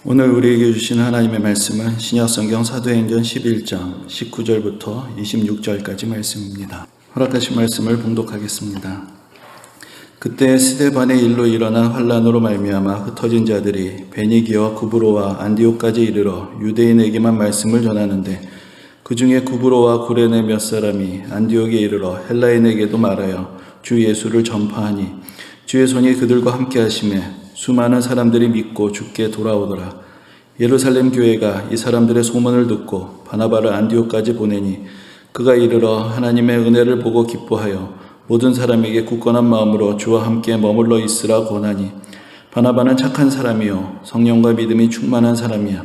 오늘 우리에게 주신 하나님의 말씀은 신약성경 사도행전 11장 19절부터 26절까지 말씀입니다. 허락하신 말씀을 봉독하겠습니다. 그때 스데반의 일로 일어난 환란으로 말미암아 흩어진 자들이 베니기와 구브로와 안디옥까지 이르러 유대인에게만 말씀을 전하는데 그 중에 구브로와 구레네 몇 사람이 안디옥에 이르러 헬라인에게도 말하여 주 예수를 전파하니 주의 손이 그들과 함께 하심에 수많은 사람들이 믿고 주께 돌아오더라. 예루살렘 교회가 이 사람들의 소문을 듣고 바나바를 안디옥까지 보내니 그가 이르러 하나님의 은혜를 보고 기뻐하여 모든 사람에게 굳건한 마음으로 주와 함께 머물러 있으라 권하니 바나바는 착한 사람이요 성령과 믿음이 충만한 사람이야.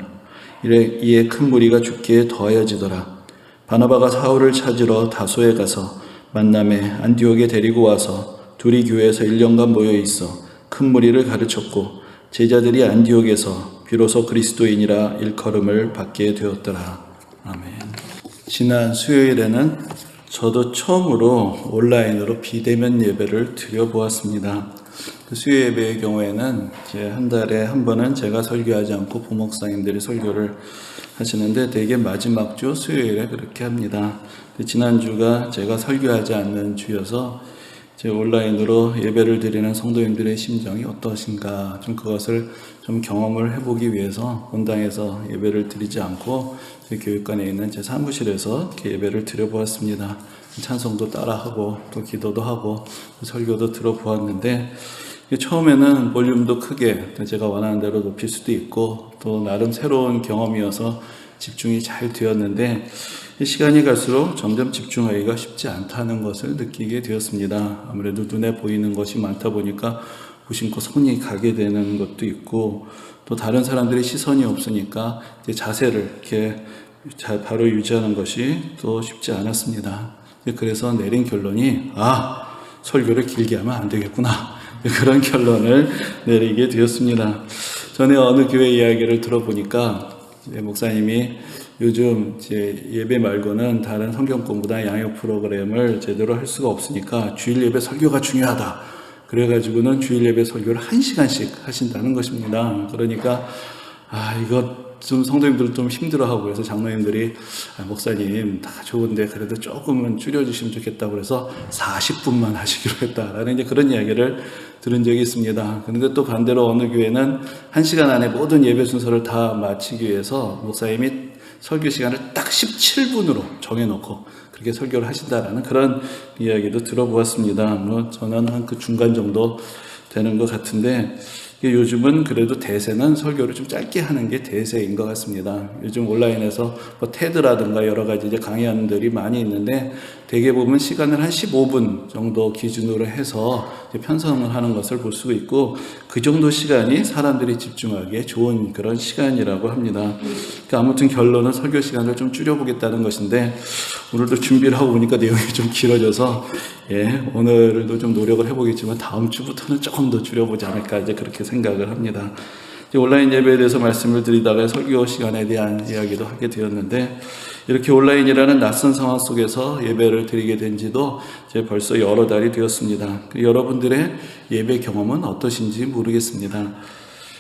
이에 큰 무리가 주께 더하여지더라. 바나바가 사울을 찾으러 다소에 가서 만남에 안디옥에 데리고 와서 둘이 교회에서 1년간 모여 있어 큰 무리를 가르쳤고 제자들이 안디옥에서 비로소 그리스도인이라 일컬음을 받게 되었더라. 아멘. 지난 수요일에는 저도 처음으로 온라인으로 비대면 예배를 드려보았습니다. 그 수요 예배의 경우에는 이제 한 달에 한 번은 제가 설교하지 않고 부목사님들이 설교를 하시는데 대개 마지막 주 수요일에 그렇게 합니다. 지난주가 제가 설교하지 않는 주여서 제 온라인으로 예배를 드리는 성도님들의 심정이 어떠신가 좀 그것을 좀 경험을 해보기 위해서 본당에서 예배를 드리지 않고 교육관에 있는 제 사무실에서 이렇게 예배를 드려보았습니다. 찬송도 따라하고 또 기도도 하고 설교도 들어보았는데 처음에는 볼륨도 크게 제가 원하는 대로 높일 수도 있고 또 나름 새로운 경험이어서 집중이 잘 되었는데 시간이 갈수록 점점 집중하기가 쉽지 않다는 것을 느끼게 되었습니다. 아무래도 눈에 보이는 것이 많다 보니까 무심코 손이 가게 되는 것도 있고 또 다른 사람들의 시선이 없으니까 자세를 이렇게 바로 유지하는 것이 또 쉽지 않았습니다. 그래서 내린 결론이 설교를 길게 하면 안 되겠구나 그런 결론을 내리게 되었습니다. 전에 어느 교회 이야기를 들어보니까 목사님이 요즘 제 예배 말고는 다른 성경 공부나 양육 프로그램을 제대로 할 수가 없으니까 주일 예배 설교가 중요하다. 그래가지고는 주일 예배 설교를 1시간씩 하신다는 것입니다. 그러니까 이거 좀 성도님들 좀 힘들어하고 그래서 장로님들이 목사님 다 좋은데 그래도 조금은 줄여주시면 좋겠다고 그래서 40분만 하시기로 했다라는 이제 그런 이야기를 들은 적이 있습니다. 그런데 또 반대로 어느 교회는 1시간 안에 모든 예배 순서를 다 마치기 위해서 목사님이 설교 시간을 딱 17분으로 정해놓고 그렇게 설교를 하신다라는 그런 이야기도 들어보았습니다. 저는 한 그 중간 정도 되는 것 같은데 요즘은 그래도 대세는 설교를 좀 짧게 하는 게 대세인 것 같습니다. 요즘 온라인에서 테드라든가 여러 가지 이제 강의안들이 많이 있는데 대개 보면 시간을 한 15분 정도 기준으로 해서 편성을 하는 것을 볼 수 있고 그 정도 시간이 사람들이 집중하기에 좋은 그런 시간이라고 합니다. 그러니까 아무튼 결론은 설교 시간을 좀 줄여보겠다는 것인데 오늘도 준비를 하고 보니까 내용이 좀 길어져서 오늘도 좀 노력을 해보겠지만 다음 주부터는 조금 더 줄여보지 않을까 이제 그렇게 생각을 합니다. 온라인 예배에 대해서 말씀을 드리다가 설교 시간에 대한 이야기도 하게 되었는데 이렇게 온라인이라는 낯선 상황 속에서 예배를 드리게 된 지도 이제 벌써 여러 달이 되었습니다. 여러분들의 예배 경험은 어떠신지 모르겠습니다.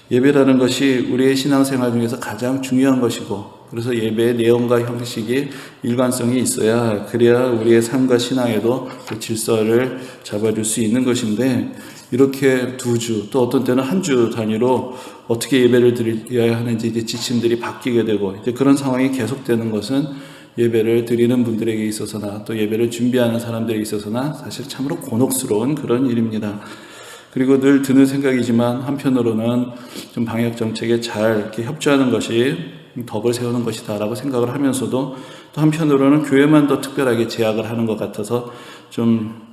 예배라는 것이 우리의 신앙생활 중에서 가장 중요한 것이고 그래서 예배의 내용과 형식이 일관성이 있어야 그래야 우리의 삶과 신앙에도 그 질서를 잡아줄 수 있는 것인데 이렇게 2주 또 어떤 때는 한 주 단위로 어떻게 예배를 드려야 하는지 이제 지침들이 바뀌게 되고 이제 그런 상황이 계속되는 것은 예배를 드리는 분들에게 있어서나 또 예배를 준비하는 사람들에게 있어서나 사실 참으로 곤혹스러운 그런 일입니다. 그리고 늘 드는 생각이지만 한편으로는 좀 방역 정책에 잘 이렇게 협조하는 것이 덕을 세우는 것이다라고 생각을 하면서도 또 한편으로는 교회만 더 특별하게 제약을 하는 것 같아서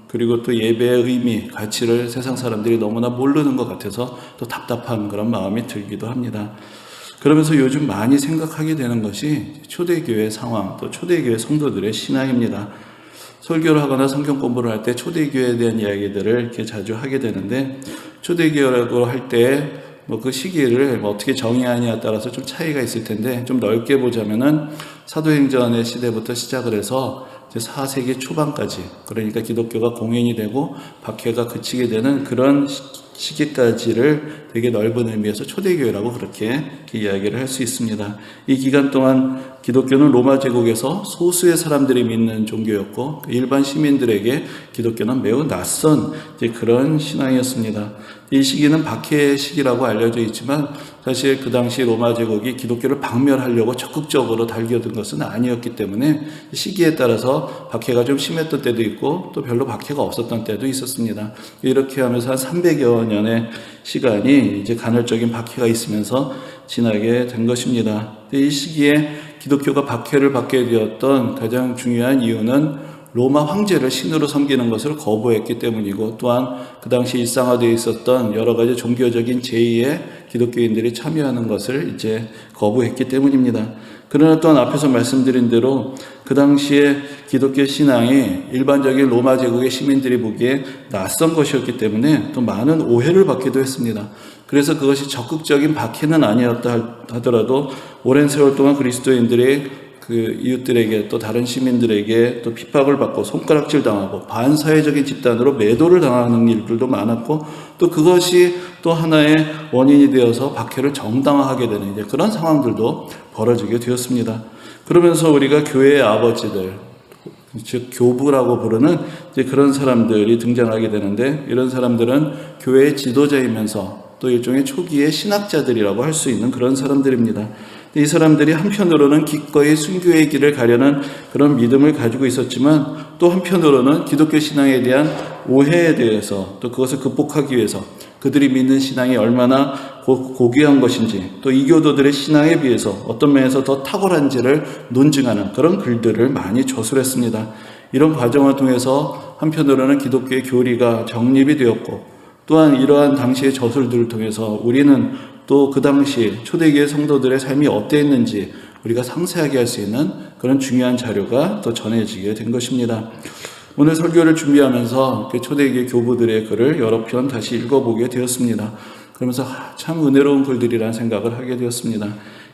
그리고 또 예배의 의미, 가치를 세상 사람들이 너무나 모르는 것 같아서 또 답답한 그런 마음이 들기도 합니다. 그러면서 요즘 많이 생각하게 되는 것이 초대교회 상황, 또 초대교회 성도들의 신앙입니다. 설교를 하거나 성경 공부를 할 때 초대교회에 대한 이야기들을 이렇게 자주 하게 되는데 초대교회라고 할 때 그 시기를 어떻게 정의하냐에 따라서 좀 차이가 있을 텐데 좀 넓게 보자면은 사도행전의 시대부터 시작을 해서 이제 4세기 초반까지 그러니까 기독교가 공인이 되고 박해가 그치게 되는 그런 시기까지를 되게 넓은 의미에서 초대교회라고 그렇게 이야기를 할 수 있습니다. 이 기간 동안 기독교는 로마 제국에서 소수의 사람들이 믿는 종교였고 일반 시민들에게 기독교는 매우 낯선 그런 신앙이었습니다. 이 시기는 박해의 시기라고 알려져 있지만 사실 그 당시 로마 제국이 기독교를 박멸하려고 적극적으로 달겨든 것은 아니었기 때문에 시기에 따라서 박해가 좀 심했던 때도 있고 또 별로 박해가 없었던 때도 있었습니다. 이렇게 하면서 한 300여 년의 시간이 이제 간헐적인 박해가 있으면서 지나게 된 것입니다. 이 시기에 기독교가 박해를 받게 되었던 가장 중요한 이유는 로마 황제를 신으로 섬기는 것을 거부했기 때문이고 또한 그 당시 일상화되어 있었던 여러 가지 종교적인 제의에 기독교인들이 참여하는 것을 이제 거부했기 때문입니다. 그러나 또한 앞에서 말씀드린 대로 그 당시에 기독교 신앙이 일반적인 로마 제국의 시민들이 보기에 낯선 것이었기 때문에 또 많은 오해를 받기도 했습니다. 그래서 그것이 적극적인 박해는 아니었다 하더라도 오랜 세월 동안 그리스도인들이 그 이웃들에게 또 다른 시민들에게 또 핍박을 받고 손가락질 당하고 반사회적인 집단으로 매도를 당하는 일들도 많았고 또 그것이 또 하나의 원인이 되어서 박해를 정당화하게 되는 이제 그런 상황들도 벌어지게 되었습니다. 그러면서 우리가 교회의 아버지들, 즉 교부라고 부르는 이제 그런 사람들이 등장하게 되는데 이런 사람들은 교회의 지도자이면서 또 일종의 초기의 신학자들이라고 할 수 있는 그런 사람들입니다. 이 사람들이 한편으로는 기꺼이 순교의 길을 가려는 그런 믿음을 가지고 있었지만 또 한편으로는 기독교 신앙에 대한 오해에 대해서 또 그것을 극복하기 위해서 그들이 믿는 신앙이 얼마나 고귀한 것인지 또 이교도들의 신앙에 비해서 어떤 면에서 더 탁월한지를 논증하는 그런 글들을 많이 저술했습니다. 이런 과정을 통해서 한편으로는 기독교의 교리가 정립이 되었고 또한 이러한 당시의 저술들을 통해서 우리는 또 그 당시 초대교회 성도들의 삶이 어땠는지 우리가 상세하게 할 수 있는 그런 중요한 자료가 또 전해지게 된 것입니다. 오늘 설교를 준비하면서 초대교회 교부들의 글을 여러 편 다시 읽어보게 되었습니다. 그러면서 참 은혜로운 글들이라는 생각을 하게 되었습니다.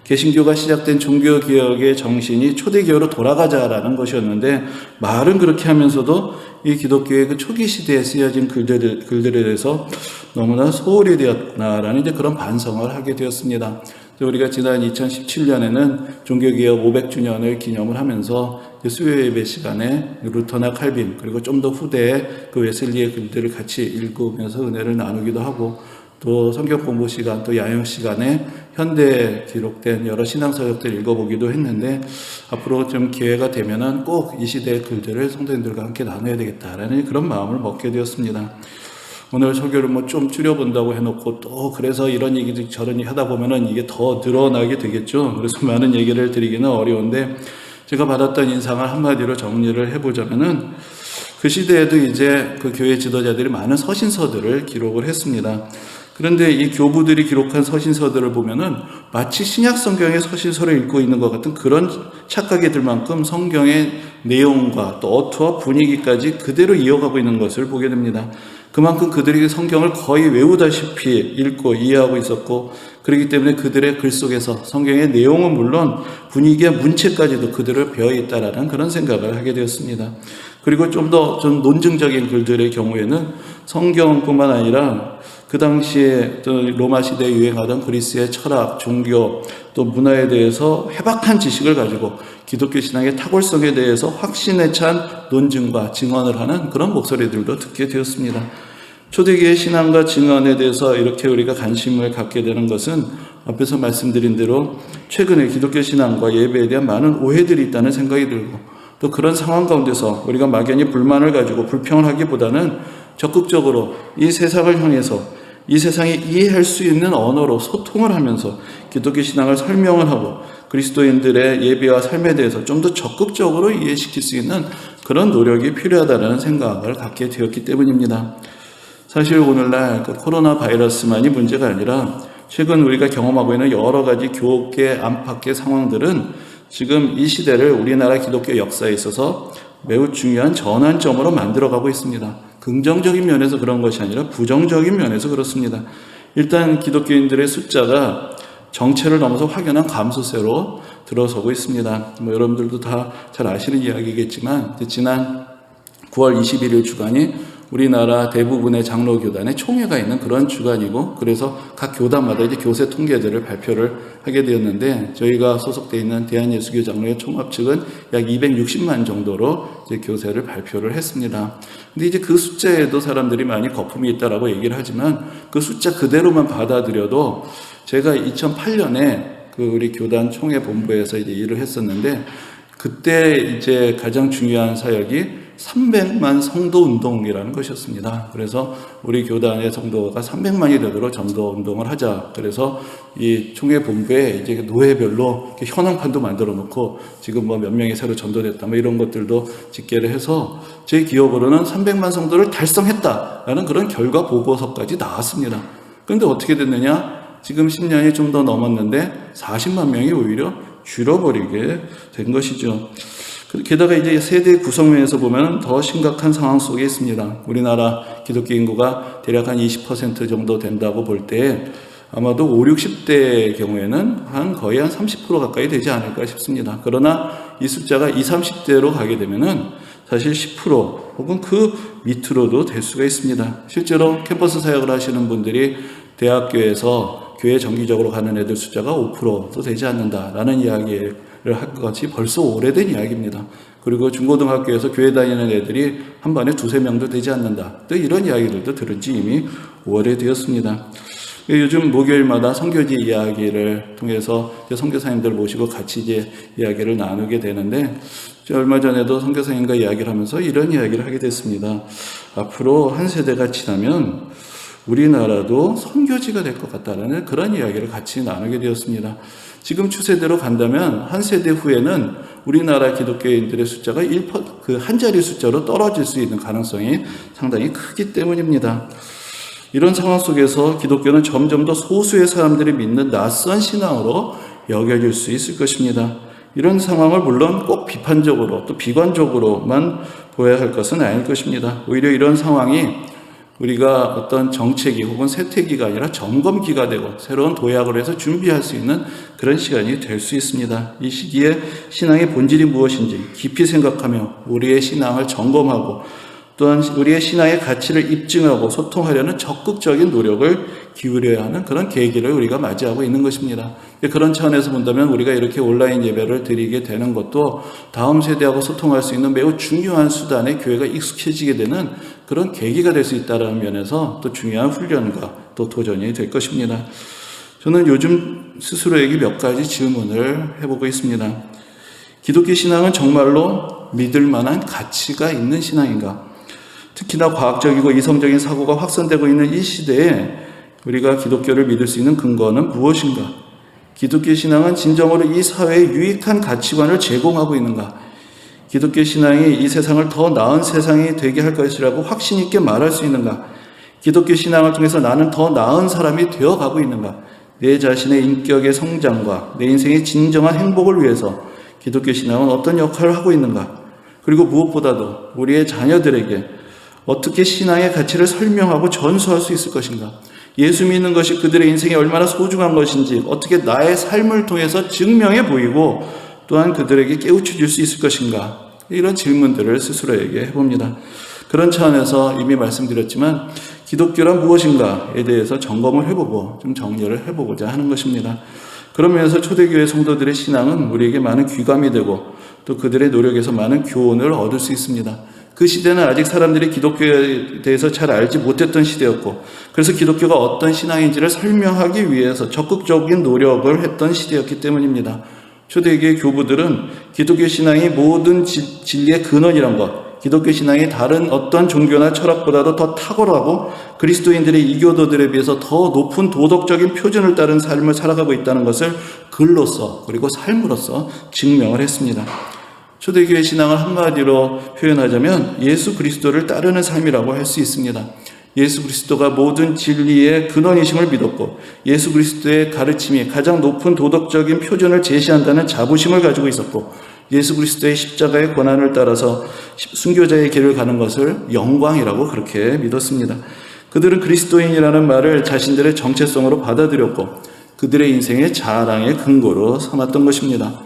개신교가 시작된 종교개혁의 정신이 초대교회로 돌아가자라는 것이었는데 말은 그렇게 하면서도 이 기독교의 그 초기 시대에 쓰여진 글들에 대해서 너무나 소홀히 되었나라는 이제 그런 반성을 하게 되었습니다. 우리가 지난 2017년에는 종교개혁 500주년을 기념을 하면서 수요 예배 시간에 루터나 칼빈 그리고 좀 더 후대의 그 웨슬리의 글들을 같이 읽으면서 은혜를 나누기도 하고 또 성경 공부 시간 또 야영 시간에 현대에 기록된 여러 신앙서적들 읽어보기도 했는데 앞으로 좀 기회가 되면은 꼭 이 시대의 글들을 성도님들과 함께 나눠야 되겠다라는 그런 마음을 먹게 되었습니다. 오늘 설교를 뭐 좀 줄여본다고 해놓고 또 그래서 이런 얘기 저런 얘기 하다 보면은 이게 더 늘어나게 되겠죠. 그래서 많은 얘기를 드리기는 어려운데 제가 받았던 인상을 한마디로 정리를 해보자면은 그 시대에도 이제 그 교회 지도자들이 많은 서신서들을 기록을 했습니다. 그런데 이 교부들이 기록한 서신서들을 보면은 마치 신약 성경의 서신서를 읽고 있는 것 같은 그런 착각이 들 만큼 성경의 내용과 또 어투와 분위기까지 그대로 이어가고 있는 것을 보게 됩니다. 그만큼 그들이 성경을 거의 외우다시피 읽고 이해하고 있었고 그렇기 때문에 그들의 글 속에서 성경의 내용은 물론 분위기와 문체까지도 그대로 배어있다라는 그런 생각을 하게 되었습니다. 그리고 좀 더 논증적인 글들의 경우에는 성경뿐만 아니라 그 당시에 또 로마 시대에 유행하던 그리스의 철학, 종교, 또 문화에 대해서 해박한 지식을 가지고 기독교 신앙의 탁월성에 대해서 확신에 찬 논증과 증언을 하는 그런 목소리들도 듣게 되었습니다. 초대교회 신앙과 증언에 대해서 이렇게 우리가 관심을 갖게 되는 것은 앞에서 말씀드린 대로 최근에 기독교 신앙과 예배에 대한 많은 오해들이 있다는 생각이 들고 또 그런 상황 가운데서 우리가 막연히 불만을 가지고 불평을 하기보다는 적극적으로 이 세상을 향해서 이 세상이 이해할 수 있는 언어로 소통을 하면서 기독교 신앙을 설명을 하고 그리스도인들의 예배와 삶에 대해서 좀 더 적극적으로 이해시킬 수 있는 그런 노력이 필요하다는 생각을 갖게 되었기 때문입니다. 사실 오늘날 그 코로나 바이러스만이 문제가 아니라 최근 우리가 경험하고 있는 여러 가지 교계 안팎의 상황들은 지금 이 시대를 우리나라 기독교 역사에 있어서 매우 중요한 전환점으로 만들어가고 있습니다. 긍정적인 면에서 그런 것이 아니라 부정적인 면에서 그렇습니다. 일단 기독교인들의 숫자가 정체를 넘어서 확연한 감소세로 들어서고 있습니다. 여러분들도 다 잘 아시는 이야기겠지만 지난 9월 21일 주간이 우리나라 대부분의 장로교단의 총회가 있는 그런 주간이고, 그래서 각 교단마다 이제 교세 통계들을 발표를 하게 되었는데, 저희가 소속되어 있는 대한예수교 장로회 총합 측은 약 260만 정도로 이제 교세를 발표를 했습니다. 근데 이제 그 숫자에도 사람들이 많이 거품이 있다라고 얘기를 하지만, 그 숫자 그대로만 받아들여도, 제가 2008년에 우리 교단 총회 본부에서 이제 일을 했었는데, 그때 이제 가장 중요한 사역이 300만 성도 운동이라는 것이었습니다. 그래서 우리 교단의 성도가 300만이 되도록 전도 운동을 하자. 그래서 이 총회 본부에 이제 노회별로 현황판도 만들어 놓고, 지금 뭐 몇 명이 새로 전도됐다, 뭐 이런 것들도 집계를 해서 제 기억으로는 300만 성도를 달성했다라는 그런 결과 보고서까지 나왔습니다. 그런데 어떻게 됐느냐? 지금 10년이 좀 더 넘었는데 40만 명이 오히려 줄어버리게 된 것이죠. 게다가 이제 세대 구성면에서 보면 더 심각한 상황 속에 있습니다. 우리나라 기독교 인구가 대략 한 20% 정도 된다고 볼 때, 아마도 5, 60대의 경우에는 거의 한 30% 가까이 되지 않을까 싶습니다. 그러나 이 숫자가 20, 30대로 가게 되면은 사실 10% 혹은 그 밑으로도 될 수가 있습니다. 실제로 캠퍼스 사역을 하시는 분들이 대학교에서 교회 정기적으로 가는 애들 숫자가 5%도 되지 않는다라는 이야기를 한 것이 벌써 오래된 이야기입니다. 그리고 중고등학교에서 교회 다니는 애들이 한 반에 2-3명도 되지 않는다, 또 이런 이야기들도 들은 지 이미 오래되었습니다. 요즘 목요일마다 선교지 이야기를 통해서 선교사님들 모시고 같이 이제 이야기를 나누게 되는데, 얼마 전에도 선교사님과 이야기를 하면서 이런 이야기를 하게 됐습니다. 앞으로 한 세대가 지나면 우리나라도 선교지가 될 것 같다는 그런 이야기를 같이 나누게 되었습니다. 지금 추세대로 간다면 한 세대 후에는 우리나라 기독교인들의 숫자가 한 자리 숫자로 떨어질 수 있는 가능성이 상당히 크기 때문입니다. 이런 상황 속에서 기독교는 점점 더 소수의 사람들이 믿는 낯선 신앙으로 여겨질 수 있을 것입니다. 이런 상황을 물론 꼭 비판적으로 또 비관적으로만 보아야 할 것은 아닐 것입니다. 오히려 이런 상황이 우리가 어떤 정체기 혹은 세태기가 아니라 점검기가 되고 새로운 도약을 해서 준비할 수 있는 그런 시간이 될 수 있습니다. 이 시기에 신앙의 본질이 무엇인지 깊이 생각하며 우리의 신앙을 점검하고, 또한 우리의 신앙의 가치를 입증하고 소통하려는 적극적인 노력을 기울여야 하는 그런 계기를 우리가 맞이하고 있는 것입니다. 그런 차원에서 본다면 우리가 이렇게 온라인 예배를 드리게 되는 것도 다음 세대하고 소통할 수 있는 매우 중요한 수단에 교회가 익숙해지게 되는 그런 계기가 될 수 있다는 면에서 또 중요한 훈련과 또 도전이 될 것입니다. 저는 요즘 스스로에게 몇 가지 질문을 해보고 있습니다. 기독교 신앙은 정말로 믿을 만한 가치가 있는 신앙인가? 특히나 과학적이고 이성적인 사고가 확산되고 있는 이 시대에 우리가 기독교를 믿을 수 있는 근거는 무엇인가? 기독교 신앙은 진정으로 이 사회에 유익한 가치관을 제공하고 있는가? 기독교 신앙이 이 세상을 더 나은 세상이 되게 할 것이라고 확신 있게 말할 수 있는가? 기독교 신앙을 통해서 나는 더 나은 사람이 되어가고 있는가? 내 자신의 인격의 성장과 내 인생의 진정한 행복을 위해서 기독교 신앙은 어떤 역할을 하고 있는가? 그리고 무엇보다도 우리의 자녀들에게 어떻게 신앙의 가치를 설명하고 전수할 수 있을 것인가? 예수 믿는 것이 그들의 인생에 얼마나 소중한 것인지 어떻게 나의 삶을 통해서 증명해 보이고 또한 그들에게 깨우쳐 줄 수 있을 것인가? 이런 질문들을 스스로에게 해봅니다. 그런 차원에서 이미 말씀드렸지만 기독교란 무엇인가에 대해서 점검을 해보고 좀 정리를 해보고자 하는 것입니다. 그러면서 초대교회 성도들의 신앙은 우리에게 많은 귀감이 되고 또 그들의 노력에서 많은 교훈을 얻을 수 있습니다. 그 시대는 아직 사람들이 기독교에 대해서 잘 알지 못했던 시대였고, 그래서 기독교가 어떤 신앙인지를 설명하기 위해서 적극적인 노력을 했던 시대였기 때문입니다. 초대교회 교부들은 기독교 신앙이 모든 진리의 근원이란 것, 기독교 신앙이 다른 어떤 종교나 철학보다도 더 탁월하고 그리스도인들의 이교도들에 비해서 더 높은 도덕적인 표준을 따른 삶을 살아가고 있다는 것을 글로써 그리고 삶으로써 증명을 했습니다. 초대교회 신앙을 한마디로 표현하자면 예수 그리스도를 따르는 삶이라고 할 수 있습니다. 예수 그리스도가 모든 진리의 근원이심을 믿었고 예수 그리스도의 가르침이 가장 높은 도덕적인 표준을 제시한다는 자부심을 가지고 있었고 예수 그리스도의 십자가의 고난을 따라서 순교자의 길을 가는 것을 영광이라고 그렇게 믿었습니다. 그들은 그리스도인이라는 말을 자신들의 정체성으로 받아들였고 그들의 인생의 자랑의 근거로 삼았던 것입니다.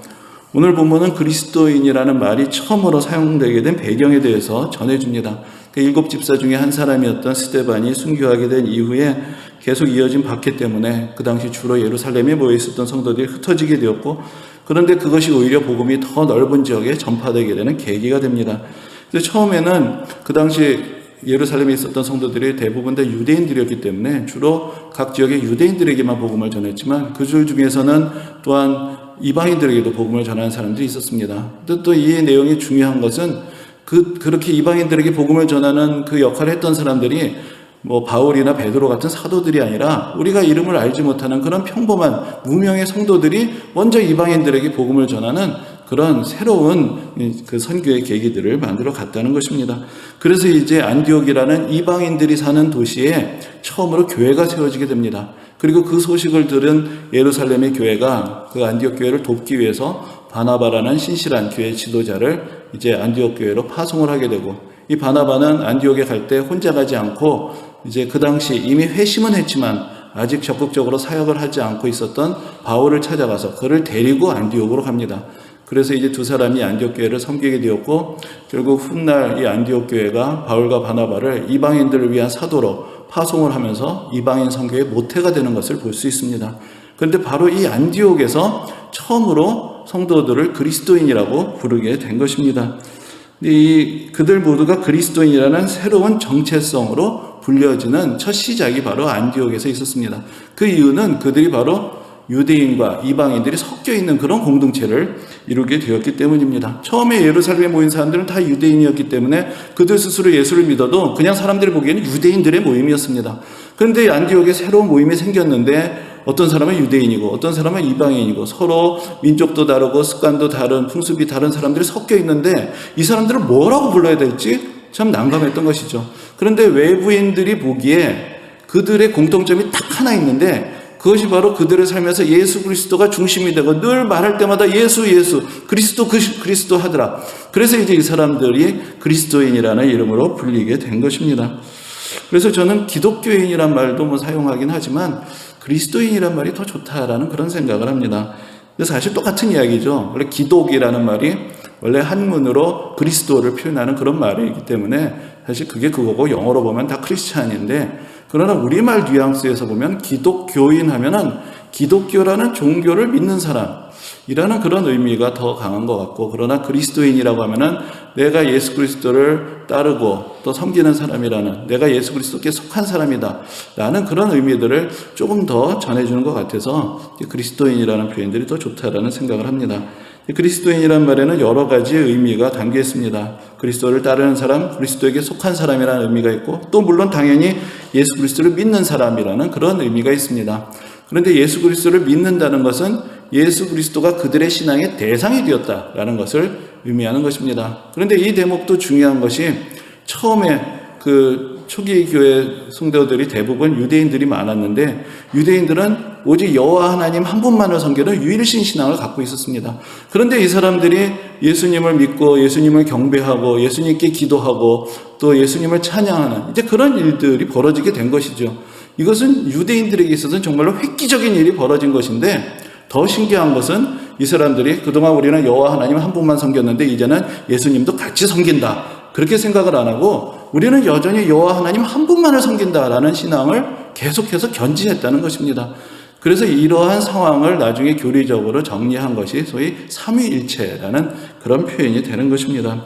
오늘 본문은 그리스도인이라는 말이 처음으로 사용되게 된 배경에 대해서 전해줍니다. 그 7집사 중에 한 사람이었던 스데반이 순교하게 된 이후에 계속 이어진 박해 때문에 그 당시 주로 예루살렘에 모여 있었던 성도들이 흩어지게 되었고, 그런데 그것이 오히려 복음이 더 넓은 지역에 전파되게 되는 계기가 됩니다. 그래서 처음에는 그 당시 예루살렘에 있었던 성도들이 대부분 다 유대인들이었기 때문에 주로 각 지역의 유대인들에게만 복음을 전했지만, 그 줄 중에서는 또한 이방인들에게도 복음을 전하는 사람들이 있었습니다. 또 이 내용이 중요한 것은 그렇게 이방인들에게 복음을 전하는 그 역할을 했던 사람들이 뭐 바울이나 베드로 같은 사도들이 아니라 우리가 이름을 알지 못하는 그런 평범한 무명의 성도들이 먼저 이방인들에게 복음을 전하는 그런 새로운 그 선교의 계기들을 만들어 갔다는 것입니다. 그래서 이제 안디옥이라는 이방인들이 사는 도시에 처음으로 교회가 세워지게 됩니다. 그리고 그 소식을 들은 예루살렘의 교회가 그 안디옥 교회를 돕기 위해서 바나바라는 신실한 교회 지도자를 이제 안디옥 교회로 파송을 하게 되고, 이 바나바는 안디옥에 갈 때 혼자 가지 않고 이제 그 당시 이미 회심은 했지만 아직 적극적으로 사역을 하지 않고 있었던 바울을 찾아가서 그를 데리고 안디옥으로 갑니다. 그래서 이제 두 사람이 안디옥 교회를 섬기게 되었고, 결국 훗날 이 안디옥 교회가 바울과 바나바를 이방인들을 위한 사도로 파송을 하면서 이방인 선교의 모태가 되는 것을 볼 수 있습니다. 그런데 바로 이 안디옥에서 처음으로 성도들을 그리스도인이라고 부르게 된 것입니다. 그들 모두가 그리스도인이라는 새로운 정체성으로 불려지는 첫 시작이 바로 안디옥에서 있었습니다. 그 이유는 그들이 바로 유대인과 이방인들이 섞여 있는 그런 공동체를 이루게 되었기 때문입니다. 처음에 예루살렘에 모인 사람들은 다 유대인이었기 때문에 그들 스스로 예수를 믿어도 그냥 사람들이 보기에는 유대인들의 모임이었습니다. 그런데 안디옥에 새로운 모임이 생겼는데 어떤 사람은 유대인이고 어떤 사람은 이방인이고 서로 민족도 다르고 습관도 다른, 풍습이 다른 사람들이 섞여 있는데 이 사람들을 뭐라고 불러야 될지 참 난감했던 것이죠. 그런데 외부인들이 보기에 그들의 공통점이 딱 하나 있는데, 그것이 바로 그들의 삶에서 예수 그리스도가 중심이 되고 늘 말할 때마다 예수 그리스도 하더라. 그래서 이제 이 사람들이 그리스도인이라는 이름으로 불리게 된 것입니다. 그래서 저는 기독교인이란 말도 뭐 사용하긴 하지만 그리스도인이란 말이 더 좋다라는 그런 생각을 합니다. 근데 사실 똑같은 이야기죠. 원래 기독이라는 말이 원래 한문으로 그리스도를 표현하는 그런 말이기 때문에 사실 그게 그거고, 영어로 보면 다 크리스찬인데, 그러나 우리말 뉘앙스에서 보면 기독교인 하면은 기독교라는 종교를 믿는 사람이라는 그런 의미가 더 강한 것 같고, 그러나 그리스도인이라고 하면은 내가 예수 그리스도를 따르고 또 섬기는 사람이라는, 내가 예수 그리스도께 속한 사람이다 라는 그런 의미들을 조금 더 전해주는 것 같아서 그리스도인이라는 표현들이 더 좋다라는 생각을 합니다. 그리스도인이란 말에는 여러 가지 의미가 담겨 있습니다. 그리스도를 따르는 사람, 그리스도에게 속한 사람이라는 의미가 있고, 또 물론 당연히 예수 그리스도를 믿는 사람이라는 그런 의미가 있습니다. 그런데 예수 그리스도를 믿는다는 것은 예수 그리스도가 그들의 신앙의 대상이 되었다라는 것을 의미하는 것입니다. 그런데 이 대목도 중요한 것이, 처음에 그 초기 교회 성도들이 대부분 유대인들이 많았는데, 유대인들은 오직 여호와 하나님 한 분만을 섬기는 유일신 신앙을 갖고 있었습니다. 그런데 이 사람들이 예수님을 믿고 예수님을 경배하고 예수님께 기도하고 또 예수님을 찬양하는 이제 그런 일들이 벌어지게 된 것이죠. 이것은 유대인들에게 있어서는 정말로 획기적인 일이 벌어진 것인데, 더 신기한 것은 이 사람들이 그동안 우리는 여호와 하나님 한 분만 섬겼는데 이제는 예수님도 같이 섬긴다, 그렇게 생각을 안 하고 우리는 여전히 여호와 하나님 한 분만을 섬긴다라는 신앙을 계속해서 견지했다는 것입니다. 그래서 이러한 상황을 나중에 교리적으로 정리한 것이 소위 삼위일체라는 그런 표현이 되는 것입니다.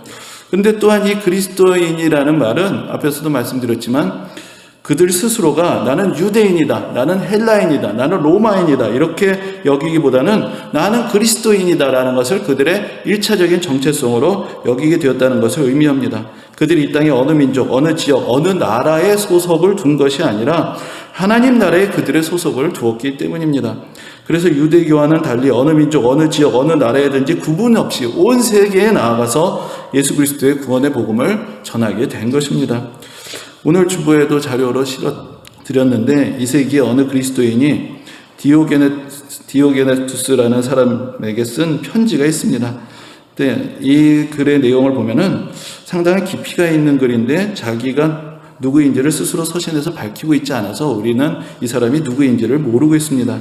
그런데 또한 이 그리스도인이라는 말은 앞에서도 말씀드렸지만, 그들 스스로가 나는 유대인이다, 나는 헬라인이다, 나는 로마인이다 이렇게 여기기보다는 나는 그리스도인이다라는 것을 그들의 일차적인 정체성으로 여기게 되었다는 것을 의미합니다. 그들이 이 땅에 어느 민족, 어느 지역, 어느 나라에 소속을 둔 것이 아니라 하나님 나라에 그들의 소속을 두었기 때문입니다. 그래서 유대교와는 달리 어느 민족, 어느 지역, 어느 나라에든지 구분 없이 온 세계에 나아가서 예수 그리스도의 구원의 복음을 전하게 된 것입니다. 오늘 주보에도 자료로 실어드렸는데, 이 세기에 어느 그리스도인이 디오게네투스라는 사람에게 쓴 편지가 있습니다. 근데 이 글의 내용을 보면은 상당히 깊이가 있는 글인데, 자기가 누구인지를 스스로 서신에서 밝히고 있지 않아서 우리는 이 사람이 누구인지를 모르고 있습니다.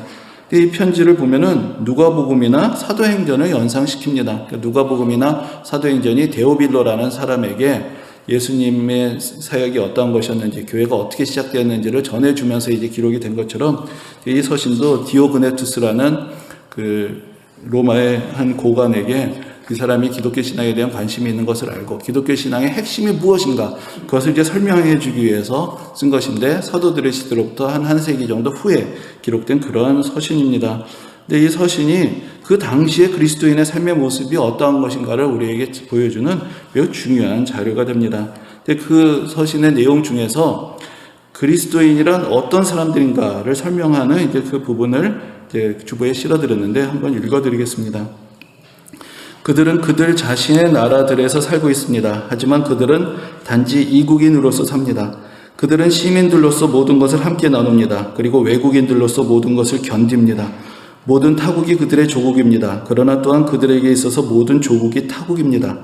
이 편지를 보면은 누가복음이나 사도행전을 연상시킵니다. 그러니까 누가복음이나 사도행전이 데오빌로라는 사람에게 예수님의 사역이 어떠한 것이었는지, 교회가 어떻게 시작되었는지를 전해주면서 이제 기록이 된 것처럼 이 서신도 디오그네투스라는 그 로마의 한 고관에게 그 사람이 기독교 신앙에 대한 관심이 있는 것을 알고 기독교 신앙의 핵심이 무엇인가 그것을 이제 설명해 주기 위해서 쓴 것인데, 사도들의 시대로부터 한 세기 정도 후에 기록된 그런 서신입니다. 근데 이 서신이 그 당시에 그리스도인의 삶의 모습이 어떠한 것인가를 우리에게 보여주는 매우 중요한 자료가 됩니다. 근데 그 서신의 내용 중에서 그리스도인이란 어떤 사람들인가를 설명하는 이제 그 부분을 이제 주보에 실어드렸는데 한번 읽어드리겠습니다. 그들은 그들 자신의 나라들에서 살고 있습니다. 하지만 그들은 단지 이국인으로서 삽니다. 그들은 시민들로서 모든 것을 함께 나눕니다. 그리고 외국인들로서 모든 것을 견딥니다. 모든 타국이 그들의 조국입니다. 그러나 또한 그들에게 있어서 모든 조국이 타국입니다.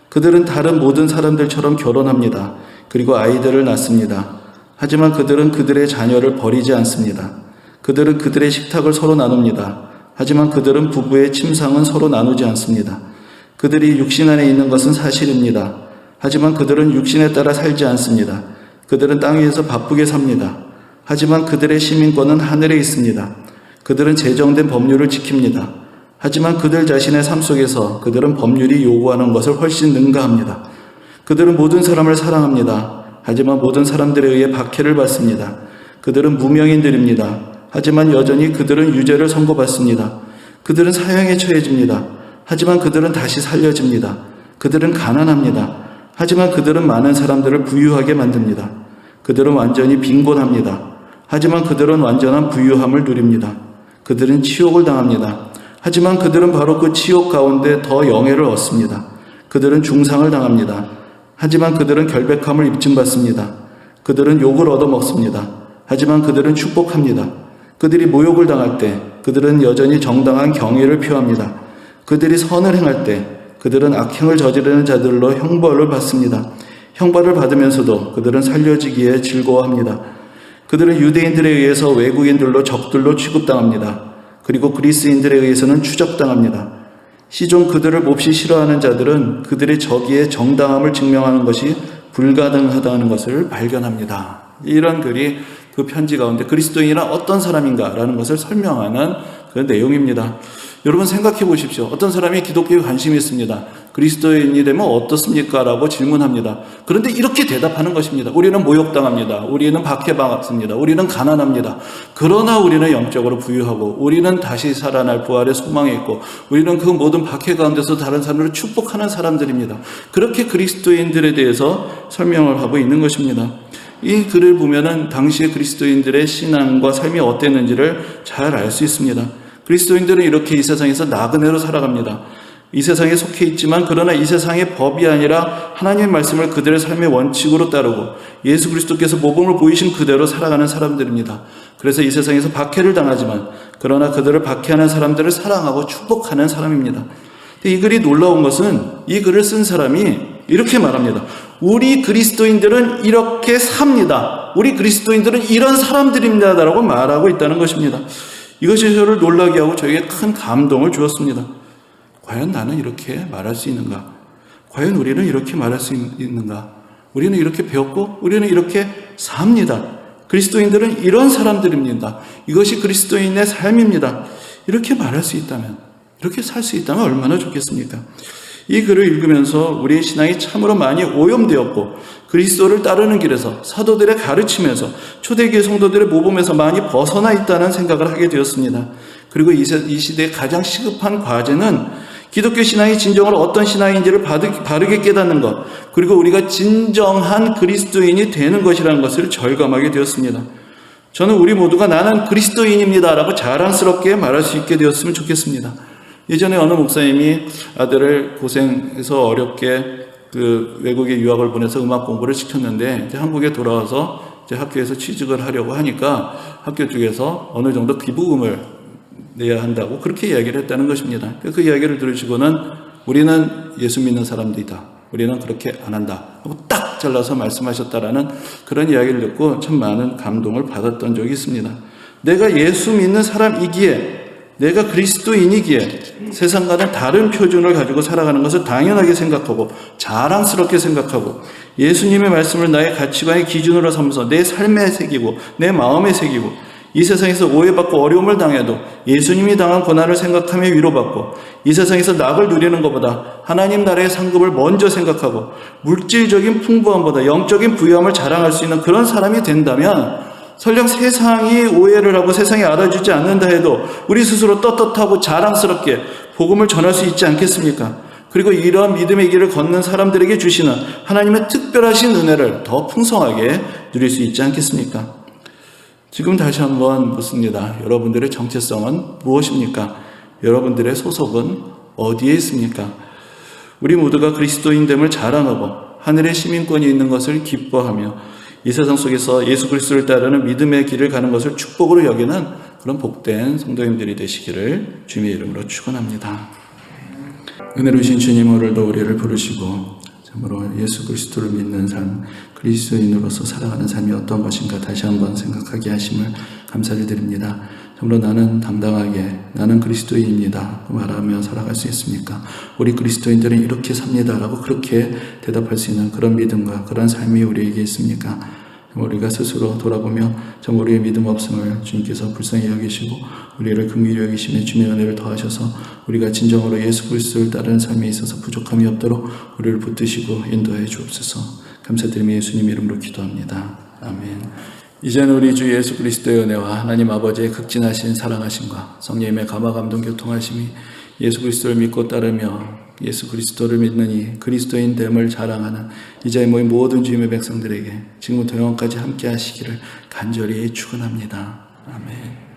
그들은 다른 모든 사람들처럼 결혼합니다. 그리고 아이들을 낳습니다. 하지만 그들은 그들의 자녀를 버리지 않습니다. 그들은 그들의 식탁을 서로 나눕니다. 하지만 그들은 부부의 침상은 서로 나누지 않습니다. 그들이 육신 안에 있는 것은 사실입니다. 하지만 그들은 육신에 따라 살지 않습니다. 그들은 땅 위에서 바쁘게 삽니다. 하지만 그들의 시민권은 하늘에 있습니다. 그들은 제정된 법률을 지킵니다. 하지만 그들 자신의 삶 속에서 그들은 법률이 요구하는 것을 훨씬 능가합니다. 그들은 모든 사람을 사랑합니다. 하지만 모든 사람들에 의해 박해를 받습니다. 그들은 무명인들입니다. 하지만 여전히 그들은 유죄를 선고받습니다. 그들은 사형에 처해집니다. 하지만 그들은 다시 살려집니다. 그들은 가난합니다. 하지만 그들은 많은 사람들을 부유하게 만듭니다. 그들은 완전히 빈곤합니다. 하지만 그들은 완전한 부유함을 누립니다. 그들은 치욕을 당합니다. 하지만 그들은 바로 그 치욕 가운데 더 영예를 얻습니다. 그들은 중상을 당합니다. 하지만 그들은 결백함을 입증받습니다. 그들은 욕을 얻어먹습니다. 하지만 그들은 축복합니다. 그들이 모욕을 당할 때 그들은 여전히 정당한 경의를 표합니다. 그들이 선을 행할 때 그들은 악행을 저지르는 자들로 형벌을 받습니다. 형벌을 받으면서도 그들은 살려지기에 즐거워합니다. 그들은 유대인들에 의해서 외국인들로 적들로 취급당합니다. 그리고 그리스인들에 의해서는 추적당합니다. 시종 그들을 몹시 싫어하는 자들은 그들의 저기에 정당함을 증명하는 것이 불가능하다는 것을 발견합니다. 이런 글이 그 편지 가운데 그리스도인이란 어떤 사람인가라는 것을 설명하는 그 내용입니다. 여러분 생각해 보십시오. 어떤 사람이 기독교에 관심이 있습니다. 그리스도인이 되면 어떻습니까? 라고 질문합니다. 그런데 이렇게 대답하는 것입니다. 우리는 모욕당합니다. 우리는 박해받습니다. 우리는 가난합니다. 그러나 우리는 영적으로 부유하고 우리는 다시 살아날 부활의 소망이 있고 우리는 그 모든 박해 가운데서 다른 사람들을 축복하는 사람들입니다. 그렇게 그리스도인들에 대해서 설명을 하고 있는 것입니다. 이 글을 보면은 당시의 그리스도인들의 신앙과 삶이 어땠는지를 잘 알 수 있습니다. 그리스도인들은 이렇게 이 세상에서 나그네로 살아갑니다. 이 세상에 속해 있지만 그러나 이 세상의 법이 아니라 하나님의 말씀을 그들의 삶의 원칙으로 따르고 예수 그리스도께서 모범을 보이신 그대로 살아가는 사람들입니다. 그래서 이 세상에서 박해를 당하지만 그러나 그들을 박해하는 사람들을 사랑하고 축복하는 사람입니다. 이 글이 놀라운 것은 이 글을 쓴 사람이 이렇게 말합니다. 우리 그리스도인들은 이렇게 삽니다. 우리 그리스도인들은 이런 사람들입니다. 라고 말하고 있다는 것입니다. 이것이 저를 놀라게 하고 저에게 큰 감동을 주었습니다. 과연 나는 이렇게 말할 수 있는가? 과연 우리는 이렇게 말할 수 있는가? 우리는 이렇게 배웠고 우리는 이렇게 삽니다. 그리스도인들은 이런 사람들입니다. 이것이 그리스도인의 삶입니다. 이렇게 말할 수 있다면, 이렇게 살 수 있다면 얼마나 좋겠습니까? 이 글을 읽으면서 우리의 신앙이 참으로 많이 오염되었고 그리스도를 따르는 길에서 사도들의 가르침에서 초대교회 성도들의 모범에서 많이 벗어나 있다는 생각을 하게 되었습니다. 그리고 이 시대의 가장 시급한 과제는 기독교 신앙이 진정으로 어떤 신앙인지를 바르게 깨닫는 것, 그리고 우리가 진정한 그리스도인이 되는 것이라는 것을 절감하게 되었습니다. 저는 우리 모두가 나는 그리스도인입니다 라고 자랑스럽게 말할 수 있게 되었으면 좋겠습니다. 예전에 어느 목사님이 아들을 고생해서 어렵게 그 외국에 유학을 보내서 음악 공부를 시켰는데 이제 한국에 돌아와서 이제 학교에서 취직을 하려고 하니까 학교 쪽에서 어느 정도 기부금을 내야 한다고 그렇게 이야기를 했다는 것입니다. 그 이야기를 들으시고는 우리는 예수 믿는 사람들이다. 우리는 그렇게 안 한다. 하고 딱 잘라서 말씀하셨다라는 그런 이야기를 듣고 참 많은 감동을 받았던 적이 있습니다. 내가 예수 믿는 사람이기에 내가 그리스도인이기에 세상과는 다른 표준을 가지고 살아가는 것을 당연하게 생각하고 자랑스럽게 생각하고 예수님의 말씀을 나의 가치관의 기준으로 삼아서 내 삶에 새기고 내 마음에 새기고 이 세상에서 오해받고 어려움을 당해도 예수님이 당한 고난을 생각하며 위로받고 이 세상에서 낙을 누리는 것보다 하나님 나라의 상급을 먼저 생각하고 물질적인 풍부함보다 영적인 부유함을 자랑할 수 있는 그런 사람이 된다면 설령 세상이 오해를 하고 세상이 알아주지 않는다 해도 우리 스스로 떳떳하고 자랑스럽게 복음을 전할 수 있지 않겠습니까? 그리고 이러한 믿음의 길을 걷는 사람들에게 주시는 하나님의 특별하신 은혜를 더 풍성하게 누릴 수 있지 않겠습니까? 지금 다시 한번 묻습니다. 여러분들의 정체성은 무엇입니까? 여러분들의 소속은 어디에 있습니까? 우리 모두가 그리스도인됨을 자랑하고 하늘의 시민권이 있는 것을 기뻐하며 이 세상 속에서 예수 그리스도를 따르는 믿음의 길을 가는 것을 축복으로 여기는 그런 복된 성도님들이 되시기를 주님의 이름으로 축원합니다. 은혜로우신 주님, 오늘도 우리를 부르시고 참으로 예수 그리스도를 믿는 삶, 그리스도인으로서 살아가는 삶이 어떤 것인가 다시 한번 생각하게 하심을 감사를 드립니다. 참으로 나는 당당하게 나는 그리스도인입니다 말하며 살아갈 수 있습니까? 우리 그리스도인들은 이렇게 삽니다라고 그렇게 대답할 수 있는 그런 믿음과 그런 삶이 우리에게 있습니까? 우리가 스스로 돌아보며 참 우리의 믿음 없음을 주님께서 불쌍히 여기시고 우리를 긍휼히 여기시며 주님의 은혜를 더하셔서 우리가 진정으로 예수 그리스도를 따르는 삶에 있어서 부족함이 없도록 우리를 붙드시고 인도해 주옵소서. 감사드리며 예수님 이름으로 기도합니다. 아멘. 이제는 우리 주 예수 그리스도의 은혜와 하나님 아버지의 극진하신 사랑하심과 성령님의 감화 감동 교통하심이 예수 그리스도를 믿고 따르며 예수 그리스도를 믿는 이 그리스도인 됨을 자랑하는 이제 모인 모든 주님의 백성들에게 지금부터 영원까지 함께 하시기를 간절히 축원합니다. 아멘.